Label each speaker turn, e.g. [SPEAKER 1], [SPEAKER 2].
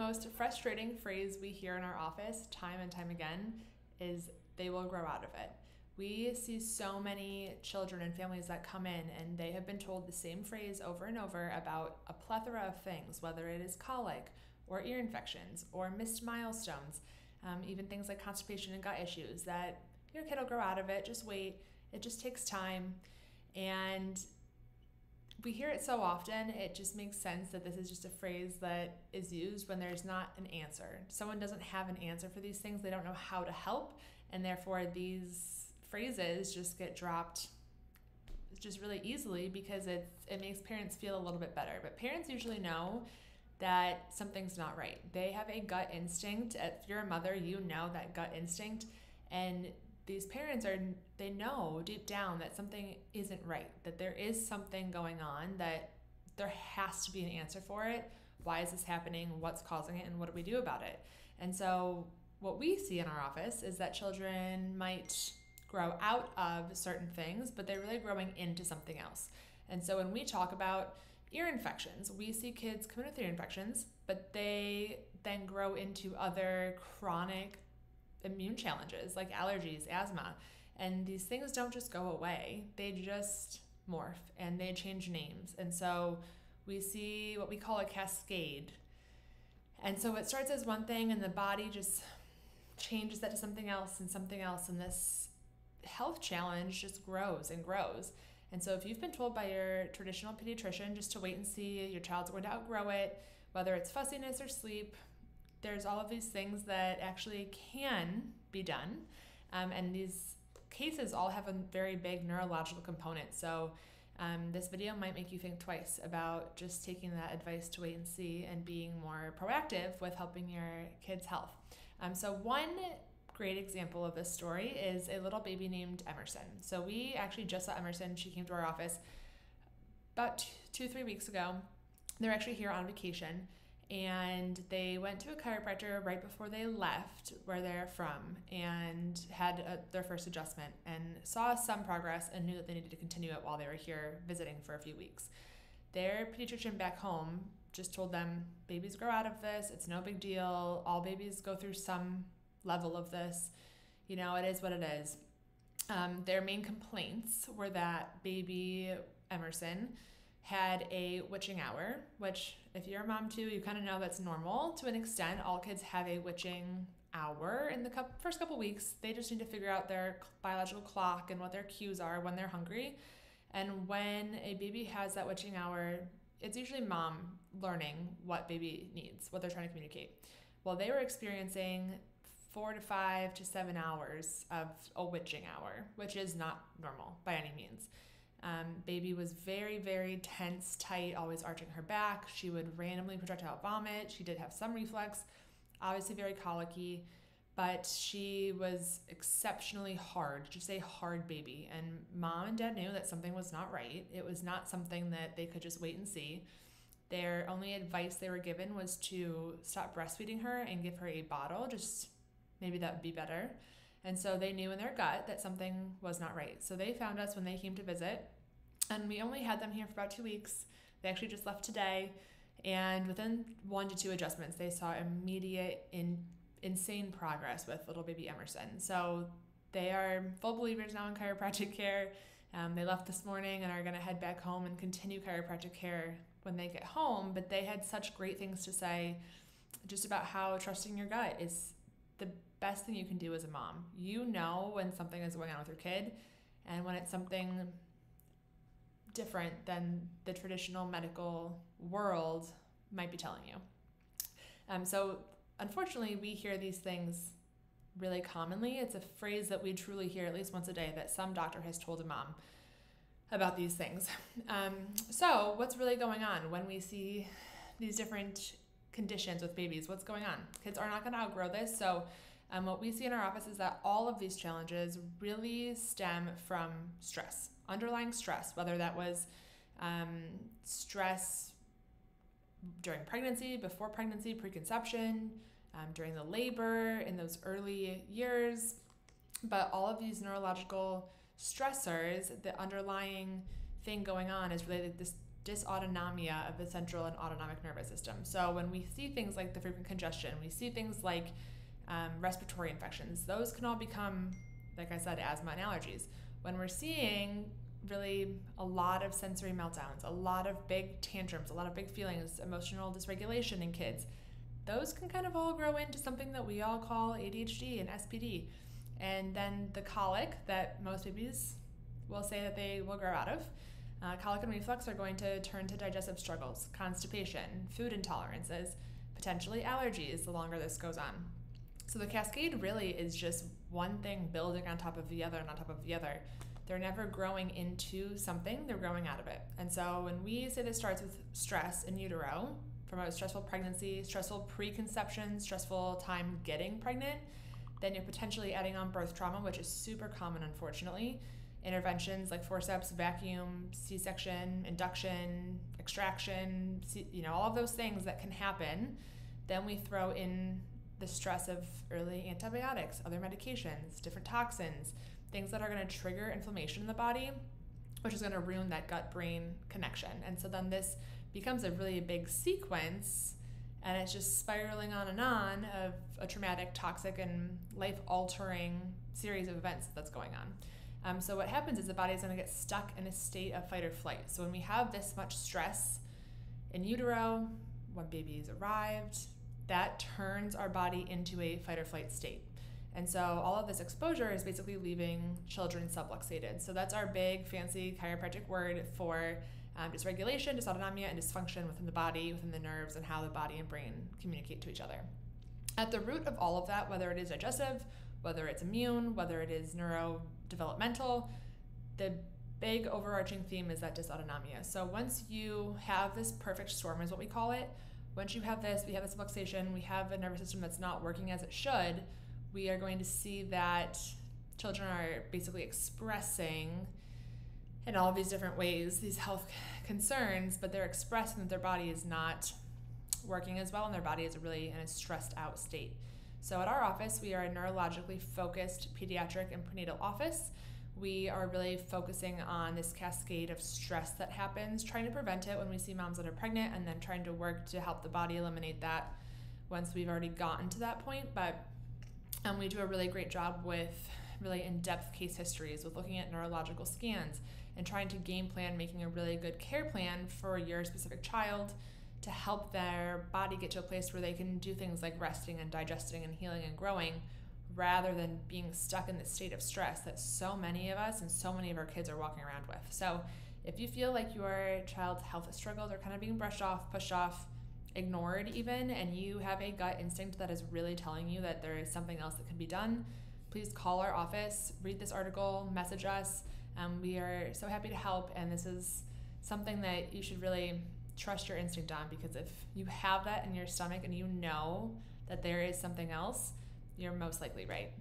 [SPEAKER 1] Most frustrating phrase we hear in our office time and time again is they will grow out of it. We see so many children and families that come in and they have been told the same phrase over and over about a plethora of things, whether it is colic or ear infections or missed milestones, even things like constipation and gut issues, that your kid will grow out of it, just wait, it just takes time. And we hear it so often, it just makes sense that this is just a phrase that is used when there's not an answer. Someone doesn't have an answer for these things, they don't know how to help, and therefore these phrases just get dropped just really easily because it makes parents feel a little bit better. But parents usually know that something's not right. They have a gut instinct. If you're a mother, you know that gut instinct, and these parents they know deep down that something isn't right, that there is something going on, that there has to be an answer for it. Why is this happening? What's causing it? And what do we do about it? And so what we see in our office is that children might grow out of certain things, but they're really growing into something else. And so when we talk about ear infections, we see kids come in with ear infections, but they then grow into other chronic immune challenges like allergies, asthma, and these things don't just go away, they just morph and they change names. And so we see what we call a cascade. And so it starts as one thing and the body just changes that to something else, and this health challenge just grows and grows. And so if you've been told by your traditional pediatrician just to wait and see, your child's going to outgrow it, whether it's fussiness or sleep, there's all of these things that actually can be done. And these cases all have a very big neurological component. So this video might make you think twice about just taking that advice to wait and see and being more proactive with helping your kids' health. So one great example of this story is a little baby named Emerson. So we actually just saw Emerson. She came to our office about 2-3 weeks ago. They're actually here on vacation. And they went to a chiropractor right before they left where they're from and had their first adjustment and saw some progress and knew that they needed to continue it while they were here visiting for a few weeks. Their pediatrician back home just told them, babies grow out of this, it's no big deal, all babies go through some level of this, it is what it is. Their main complaints were that baby Emerson had a witching hour, which if you're a mom too, you kind of know that's normal to an extent. All kids have a witching hour in the first couple weeks. They just need to figure out their biological clock and what their cues are when they're hungry. And when a baby has that witching hour, it's usually mom learning what baby needs, what they're trying to communicate. Well, they were experiencing 4 to 5 to 7 hours of a witching hour, which is not normal by any means. Baby was very, very tense, tight, always arching her back. She would randomly projectile vomit. She did have some reflux, obviously very colicky, but she was exceptionally hard, just a hard baby. And mom and dad knew that something was not right. It was not something that they could just wait and see. Their only advice they were given was to stop breastfeeding her and give her a bottle, just maybe that would be better. And so they knew in their gut that something was not right. So they found us when they came to visit, and we only had them here for about 2 weeks. They actually just left today. And within 1 to 2 adjustments, they saw immediate, insane progress with little baby Emerson. So they are full believers now in chiropractic care. They left this morning and are going to head back home and continue chiropractic care when they get home. But they had such great things to say just about how trusting your gut is the best thing you can do as a mom. You know when something is going on with your kid and when it's something different than the traditional medical world might be telling you. So unfortunately, we hear these things really commonly. It's a phrase that we truly hear at least once a day that some doctor has told a mom about these things. So what's really going on when we see these different conditions with babies? What's going on? Kids are not going to outgrow this. So what we see in our office is that all of these challenges really stem from stress, underlying stress, whether that was stress during pregnancy, before pregnancy, preconception, during the labor, in those early years. But all of these neurological stressors, the underlying thing going on is really this dysautonomia of the central and autonomic nervous system. So when we see things like the frequent congestion, we see things like respiratory infections, those can all become, like I said, asthma and allergies. When we're seeing really a lot of sensory meltdowns, a lot of big tantrums, a lot of big feelings, emotional dysregulation in kids, those can kind of all grow into something that we all call ADHD and SPD. And then the colic that most babies will say that they will grow out of. Colic and reflux are going to turn to digestive struggles, constipation, food intolerances, potentially allergies the longer this goes on. So the cascade really is just one thing building on top of the other and on top of the other. They're never growing into something, they're growing out of it. And so when we say this starts with stress in utero, from a stressful pregnancy, stressful preconception, stressful time getting pregnant, then you're potentially adding on birth trauma, which is super common, unfortunately. Interventions like forceps, vacuum, C-section, induction, extraction, all of those things that can happen. Then we throw in the stress of early antibiotics, other medications, different toxins, things that are going to trigger inflammation in the body, which is going to ruin that gut-brain connection. And so then this becomes a really big sequence, and it's just spiraling on and on of a traumatic, toxic, and life-altering series of events that's going on. So what happens is the body is going to get stuck in a state of fight or flight. So when we have this much stress in utero, when baby's arrived, that turns our body into a fight or flight state. And so all of this exposure is basically leaving children subluxated. So that's our big fancy chiropractic word for dysregulation, dysautonomia, and dysfunction within the body, within the nerves, and how the body and brain communicate to each other. At the root of all of that, whether it is digestive, whether it's immune, whether it is neurodevelopmental, the big overarching theme is that dysautonomia. So once you have this perfect storm, is what we call it, once you have this, we have this luxation, we have a nervous system that's not working as it should, we are going to see that children are basically expressing in all of these different ways these health concerns, but they're expressing that their body is not working as well and their body is really in a stressed out state. So at our office, we are a neurologically focused pediatric and prenatal office. We are really focusing on this cascade of stress that happens, trying to prevent it when we see moms that are pregnant, and then trying to work to help the body eliminate that once we've already gotten to that point. But we do a really great job with really in-depth case histories, with looking at neurological scans and trying to game plan, making a really good care plan for your specific child to help their body get to a place where they can do things like resting and digesting and healing and growing, rather than being stuck in this state of stress that so many of us and so many of our kids are walking around with. So if you feel like your child's health struggles are kind of being brushed off, pushed off, ignored even, and you have a gut instinct that is really telling you that there is something else that can be done, please call our office, read this article, message us. We are so happy to help, and this is something that you should really trust your instinct on, because if you have that in your stomach and you know that there is something else, you're most likely right.